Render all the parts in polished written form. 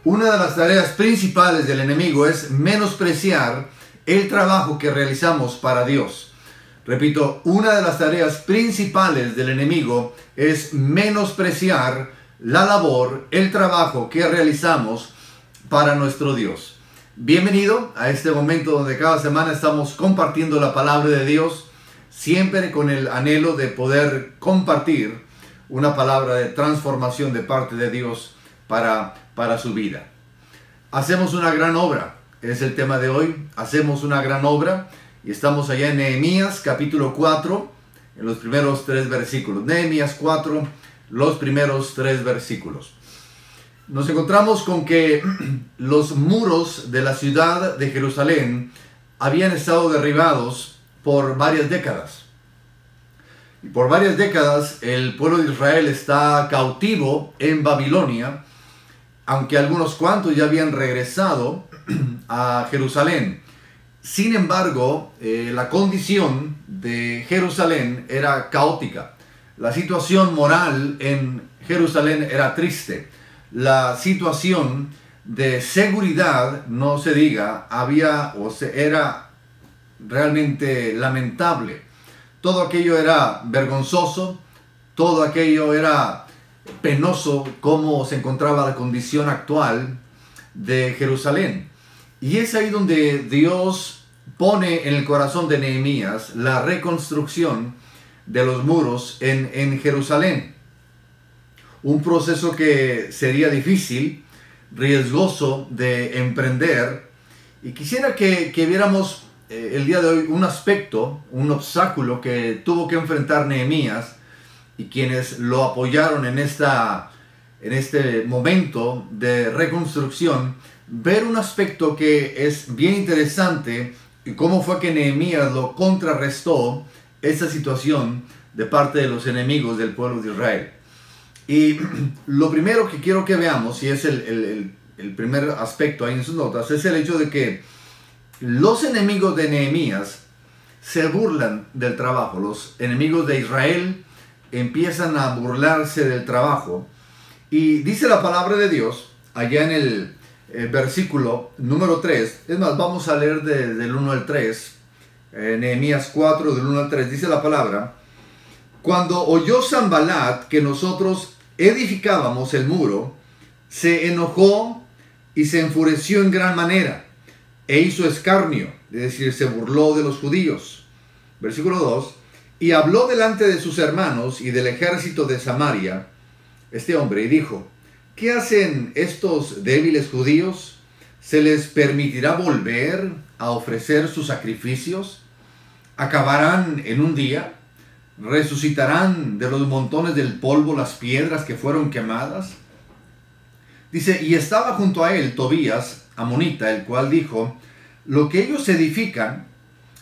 Una de las tareas principales del enemigo es menospreciar el trabajo que realizamos para Dios. Repito, una de las tareas principales del enemigo es menospreciar la labor, el trabajo que realizamos para nuestro Dios. Bienvenido a este momento donde cada semana estamos compartiendo la palabra de Dios, siempre con el anhelo de poder compartir una palabra de transformación de parte de Dios para su vida. Hacemos una gran obra, es el tema de hoy. Hacemos una gran obra y estamos allá en Nehemías capítulo 4, en los primeros 3 versículos. Nehemías 4, los primeros 3 versículos. Nos encontramos con que los muros de la ciudad de Jerusalén habían estado derribados por varias décadas. Y por varias décadas el pueblo de Israel está cautivo en Babilonia, aunque algunos cuantos ya habían regresado a Jerusalén. Sin embargo, la condición de Jerusalén era caótica. La situación moral en Jerusalén era triste. La situación de seguridad, no se diga, era realmente lamentable. Todo aquello era vergonzoso, todo aquello era penoso, cómo se encontraba la condición actual de Jerusalén. Y es ahí donde Dios pone en el corazón de Nehemías la reconstrucción de los muros en Jerusalén. Un proceso que sería difícil, riesgoso de emprender. Y quisiera que viéramos el día de hoy un aspecto, un obstáculo que tuvo que enfrentar Nehemías y quienes lo apoyaron en este momento de reconstrucción. Ver un aspecto que es bien interesante y cómo fue que Nehemías lo contrarrestó esta situación de parte de los enemigos del pueblo de Israel. Y lo primero que quiero que veamos, y es el primer aspecto ahí en sus notas, es el hecho de que los enemigos de Nehemías se burlan del trabajo. Los enemigos de Israel empiezan a burlarse del trabajo. Y dice la palabra de Dios, allá en el versículo número 3, es más, vamos a leer del 1 al 3, Nehemías 4, del 1 al 3, dice la palabra: Cuando oyó Sanbalat que nosotros edificábamos el muro, se enojó y se enfureció en gran manera, e hizo escarnio, es decir, se burló de los judíos. Versículo 2, y habló delante de sus hermanos y del ejército de Samaria, este hombre, y dijo: ¿Qué hacen estos débiles judíos? ¿Se les permitirá volver a ofrecer sus sacrificios? ¿Acabarán en un día? ¿Resucitarán de los montones del polvo las piedras que fueron quemadas? Dice, y estaba junto a él Tobías, amonita, el cual dijo: lo que ellos edifican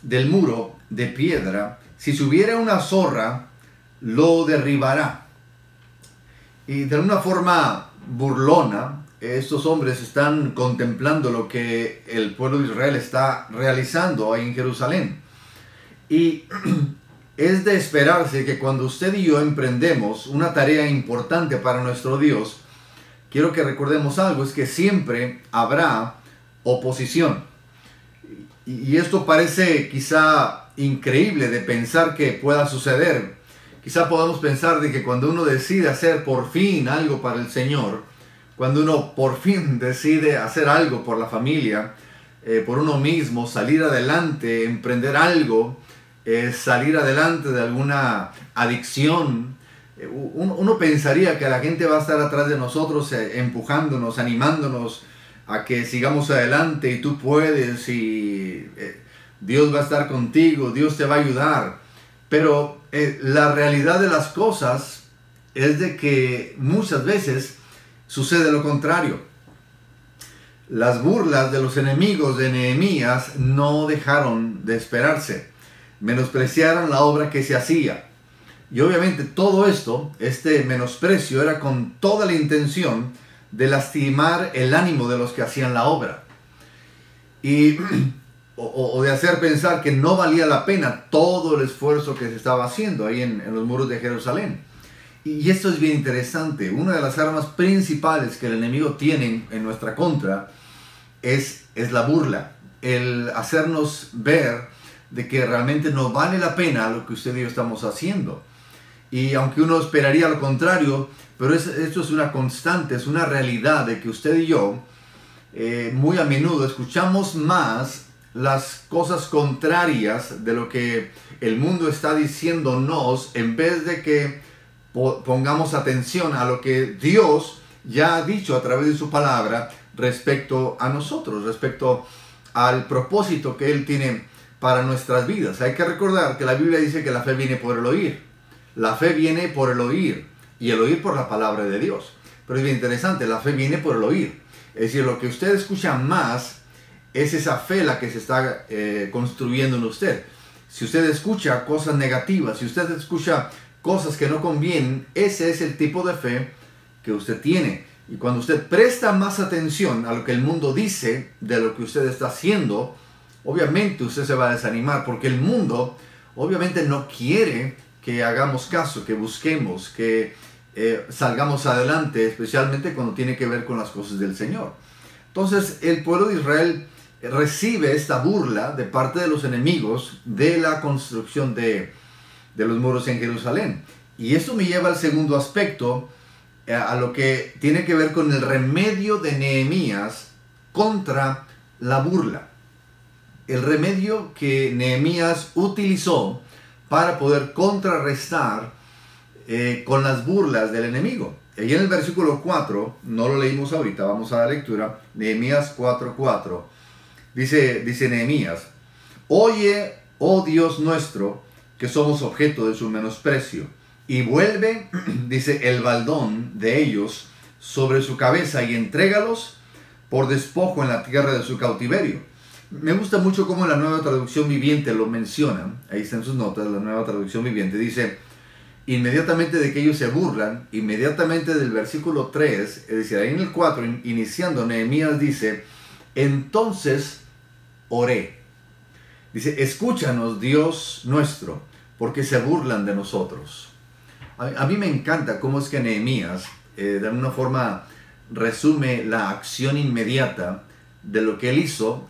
del muro de piedra, si subiera una zorra, lo derribará. Y de alguna forma burlona, estos hombres están contemplando lo que el pueblo de Israel está realizando ahí en Jerusalén. Y es de esperarse que cuando usted y yo emprendemos una tarea importante para nuestro Dios, quiero que recordemos algo, es que siempre habrá oposición. Y esto parece quizá increíble de pensar que pueda suceder. Quizá podamos pensar de que cuando uno decide hacer por fin algo para el Señor, cuando uno por fin decide hacer algo por la familia, por uno mismo, salir adelante, emprender algo, salir adelante de alguna adicción, uno pensaría que la gente va a estar atrás de nosotros, empujándonos, animándonos a que sigamos adelante, y tú puedes, y Dios va a estar contigo, Dios te va a ayudar. Pero la realidad de las cosas es de que muchas veces sucede lo contrario. Las burlas de los enemigos de Nehemías no dejaron de esperarse. Menospreciaron la obra que se hacía. Y obviamente todo esto, este menosprecio, era con toda la intención de lastimar el ánimo de los que hacían la obra. Y o de hacer pensar que no valía la pena todo el esfuerzo que se estaba haciendo ahí en los muros de Jerusalén. Y esto es bien interesante. Una de las armas principales que el enemigo tiene en nuestra contra es la burla. El hacernos ver de que realmente no vale la pena lo que usted y yo estamos haciendo. Y aunque uno esperaría lo contrario, pero esto es una constante, es una realidad de que usted y yo muy a menudo escuchamos más las cosas contrarias de lo que el mundo está diciéndonos, en vez de que pongamos atención a lo que Dios ya ha dicho a través de su palabra respecto a nosotros, respecto al propósito que Él tiene para nuestras vidas. Hay que recordar que la Biblia dice que la fe viene por el oír. La fe viene por el oír, y el oír por la palabra de Dios. Pero es bien interesante, la fe viene por el oír. Es decir, lo que usted escucha más es esa fe la que se está construyendo en usted. Si usted escucha cosas negativas, si usted escucha cosas que no convienen, ese es el tipo de fe que usted tiene. Y cuando usted presta más atención a lo que el mundo dice de lo que usted está haciendo, obviamente usted se va a desanimar, porque el mundo obviamente no quiere que hagamos caso, que busquemos, que salgamos adelante, especialmente cuando tiene que ver con las cosas del Señor. Entonces el pueblo de Israel recibe esta burla de parte de los enemigos de la construcción de los muros en Jerusalén. Y esto me lleva al segundo aspecto, a lo que tiene que ver con el remedio de Nehemías contra la burla. El remedio que Nehemías utilizó para poder contrarrestar con las burlas del enemigo. Y en el versículo 4, no lo leímos ahorita, vamos a la lectura, Nehemías 4:4, dice Nehemías: oye, oh Dios nuestro, que somos objeto de su menosprecio, y vuelve, dice, el baldón de ellos sobre su cabeza y entrégalos por despojo en la tierra de su cautiverio. Me gusta mucho cómo la Nueva Traducción Viviente lo menciona. Ahí están sus notas, la Nueva Traducción Viviente. Dice, inmediatamente de que ellos se burlan, inmediatamente del versículo 3, es decir, ahí en el 4, iniciando, Nehemías dice, entonces oré. Dice, escúchanos, Dios nuestro, porque se burlan de nosotros. A mí me encanta cómo es que Nehemías, de alguna forma, resume la acción inmediata de lo que él hizo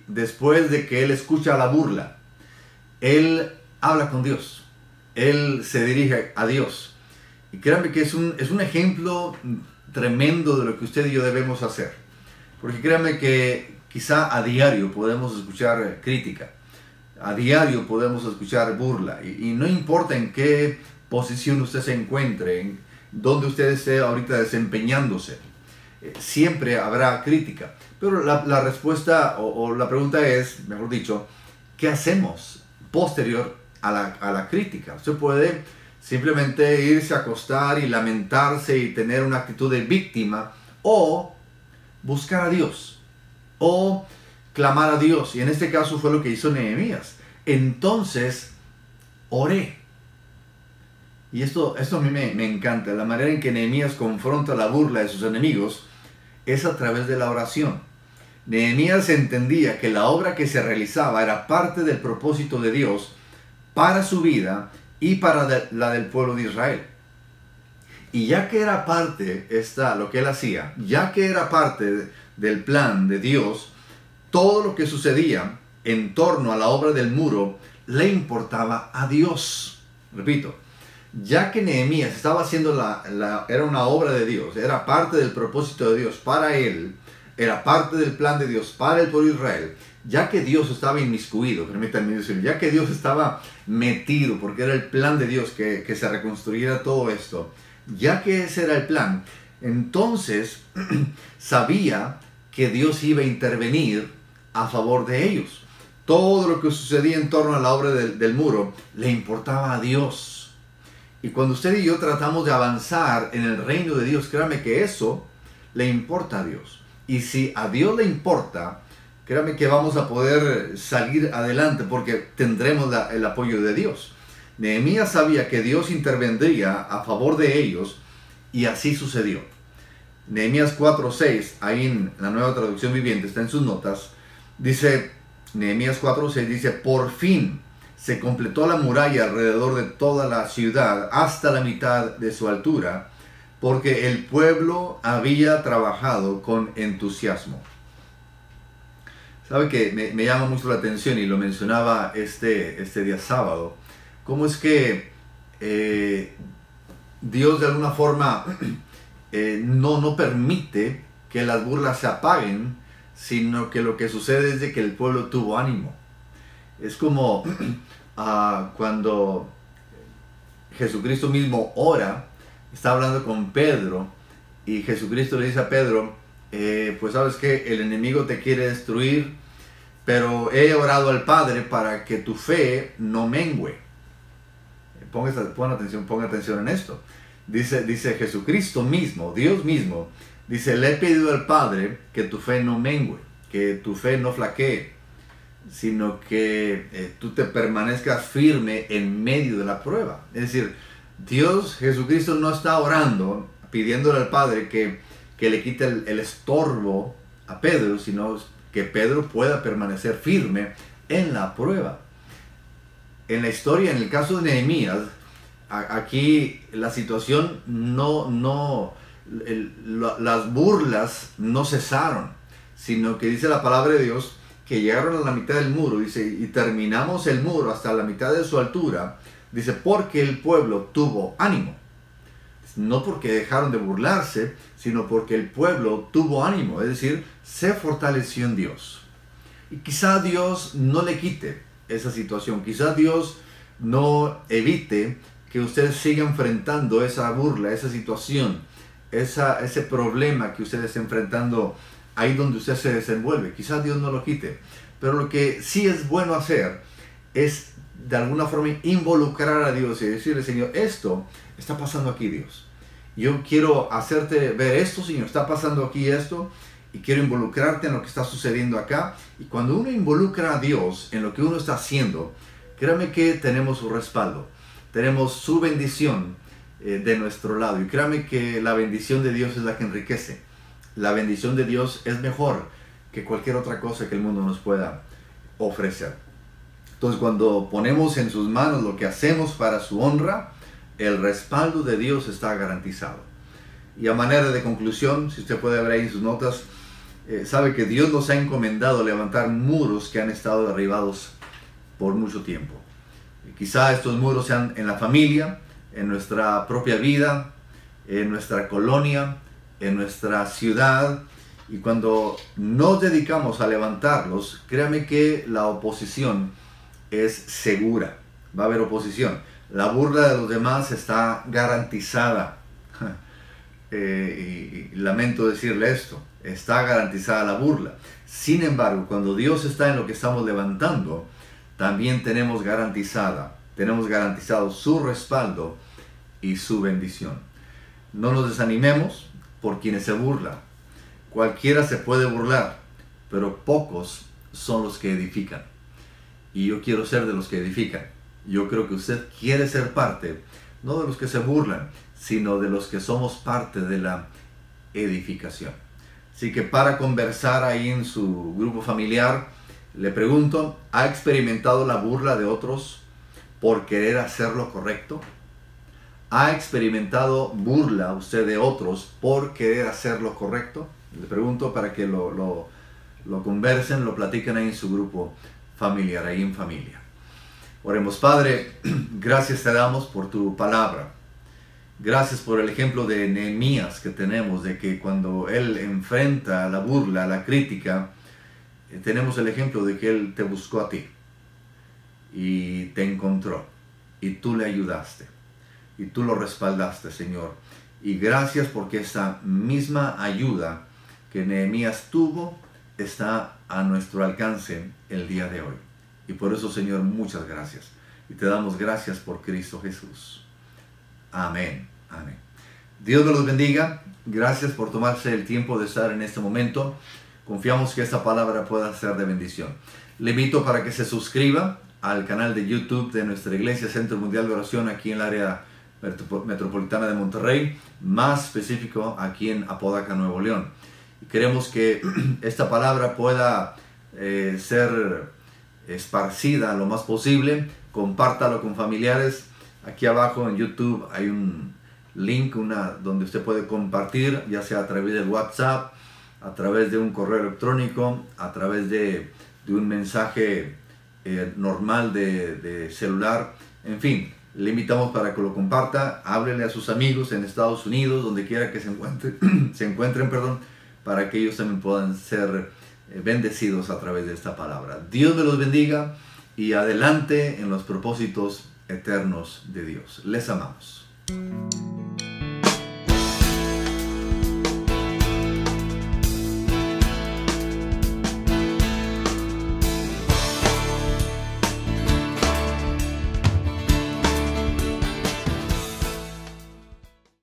después de que él escucha la burla. Él habla con Dios, él se dirige a Dios. Y créanme que es un ejemplo tremendo de lo que usted y yo debemos hacer. Porque créanme que quizá a diario podemos escuchar crítica, a diario podemos escuchar burla, y no importa en qué posición usted se encuentre, en donde usted esté ahorita desempeñándose, siempre habrá crítica. Pero la respuesta o la pregunta es, mejor dicho, ¿qué hacemos posterior a la crítica? Usted puede simplemente irse a acostar y lamentarse y tener una actitud de víctima, o buscar a Dios, o clamar a Dios. Y en este caso fue lo que hizo Nehemías. Entonces oré. Y esto a mí me encanta. La manera en que Nehemías confronta la burla de sus enemigos es a través de la oración. Nehemías entendía que la obra que se realizaba era parte del propósito de Dios para su vida y para la del pueblo de Israel. Y ya que era parte, lo que él hacía, ya que era parte del plan de Dios, todo lo que sucedía en torno a la obra del muro le importaba a Dios. Repito, ya que Nehemías estaba haciendo era una obra de Dios, era parte del propósito de Dios para él, era parte del plan de Dios para el pueblo de Israel, ya que Dios estaba inmiscuido, permítanme decir, ya que Dios estaba metido, porque era el plan de Dios que se reconstruyera todo esto, ya que ese era el plan, entonces sabía que Dios iba a intervenir a favor de ellos. Todo lo que sucedía en torno a la obra del muro le importaba a Dios. Y cuando usted y yo tratamos de avanzar en el reino de Dios, créame que eso le importa a Dios. Y si a Dios le importa, créame que vamos a poder salir adelante porque tendremos el apoyo de Dios. Nehemías sabía que Dios intervendría a favor de ellos y así sucedió. Nehemías 4:6, ahí en la Nueva Traducción Viviente, está en sus notas, dice, Nehemías 4:6 dice, por fin se completó la muralla alrededor de toda la ciudad hasta la mitad de su altura, porque el pueblo había trabajado con entusiasmo. Sabe que me llama mucho la atención, y lo mencionaba este día sábado, cómo es que Dios de alguna forma no permite que las burlas se apaguen, sino que lo que sucede es de que el pueblo tuvo ánimo. Es como cuando Jesucristo mismo ora, está hablando con Pedro, y Jesucristo le dice a Pedro, pues sabes que el enemigo te quiere destruir, pero he orado al Padre para que tu fe no mengüe. Ponga atención en esto. Dice Jesucristo mismo, Dios mismo, dice, le he pedido al Padre que tu fe no mengüe, que tu fe no flaquee, sino que tú te permanezcas firme en medio de la prueba. Es decir, Dios, Jesucristo, no está orando, pidiéndole al Padre que le quite el estorbo a Pedro, sino que Pedro pueda permanecer firme en la prueba. En la historia, en el caso de Nehemías, aquí la situación las burlas no cesaron, sino que dice la palabra de Dios que llegaron a la mitad del muro, dice, y terminamos el muro hasta la mitad de su altura, dice, porque el pueblo tuvo ánimo. No porque dejaron de burlarse, sino porque el pueblo tuvo ánimo, es decir, se fortaleció en Dios. Y quizá Dios no le quite esa situación, quizá Dios no evite que usted siga enfrentando esa burla, esa situación, ese problema que usted está enfrentando ahí donde usted se desenvuelve. Quizás Dios no lo quite, pero lo que sí es bueno hacer es de alguna forma involucrar a Dios y decirle, Señor, esto está pasando aquí, Dios. Yo quiero hacerte ver esto, Señor, está pasando aquí esto, y quiero involucrarte en lo que está sucediendo acá. Y cuando uno involucra a Dios en lo que uno está haciendo, créame que tenemos su respaldo, tenemos su bendición de nuestro lado. Y créame que la bendición de Dios es la que enriquece. La bendición de Dios es mejor que cualquier otra cosa que el mundo nos pueda ofrecer. Entonces, cuando ponemos en sus manos lo que hacemos para su honra, el respaldo de Dios está garantizado. Y a manera de conclusión, si usted puede ver ahí en sus notas, sabe que Dios nos ha encomendado levantar muros que han estado derribados por mucho tiempo. Quizá estos muros sean en la familia, en nuestra propia vida, en nuestra colonia, en nuestra ciudad, y cuando nos dedicamos a levantarlos, créame que la oposición es segura. Va a haber oposición. La burla de los demás está garantizada. Y lamento decirle esto, está garantizada la burla. Sin embargo, cuando Dios está en lo que estamos levantando, también tenemos garantizado su respaldo y su bendición. No nos desanimemos por quienes se burlan. Cualquiera se puede burlar, pero pocos son los que edifican. Y yo quiero ser de los que edifican. Yo creo que usted quiere ser parte, no de los que se burlan, sino de los que somos parte de la edificación. Así que para conversar ahí en su grupo familiar, le pregunto, ¿ha experimentado la burla de otros por querer hacer lo correcto? ¿Ha experimentado burla usted de otros por querer hacer lo correcto? Le pregunto para que lo conversen, lo platiquen ahí en su grupo familiar, ahí en familia. Oremos. Padre, gracias te damos por tu palabra. Gracias por el ejemplo de Nehemías que tenemos, de que cuando él enfrenta la burla, la crítica, tenemos el ejemplo de que él te buscó a ti y te encontró y tú le ayudaste y tú lo respaldaste, Señor. Y gracias porque esta misma ayuda que Nehemías tuvo está a nuestro alcance el día de hoy. Y por eso, Señor, muchas gracias. Y te damos gracias por Cristo Jesús. Amén. Amén. Dios me los bendiga. Gracias por tomarse el tiempo de estar en este momento. Confiamos que esta palabra pueda ser de bendición. Le invito para que se suscriba al canal de YouTube de nuestra iglesia Centro Mundial de Oración aquí en el área metropolitana de Monterrey, más específico aquí en Apodaca, Nuevo León. Y queremos que esta palabra pueda ser esparcida lo más posible, compártalo con familiares. Aquí abajo en YouTube hay un link donde usted puede compartir, ya sea a través del WhatsApp, a través de un correo electrónico, a través de un mensaje normal de celular. En fin, le invitamos para que lo comparta. Háblele a sus amigos en Estados Unidos, donde quiera que se encuentren, para que ellos también puedan ser bendecidos a través de esta palabra. Dios me los bendiga y adelante en los propósitos eternos de Dios. Les amamos.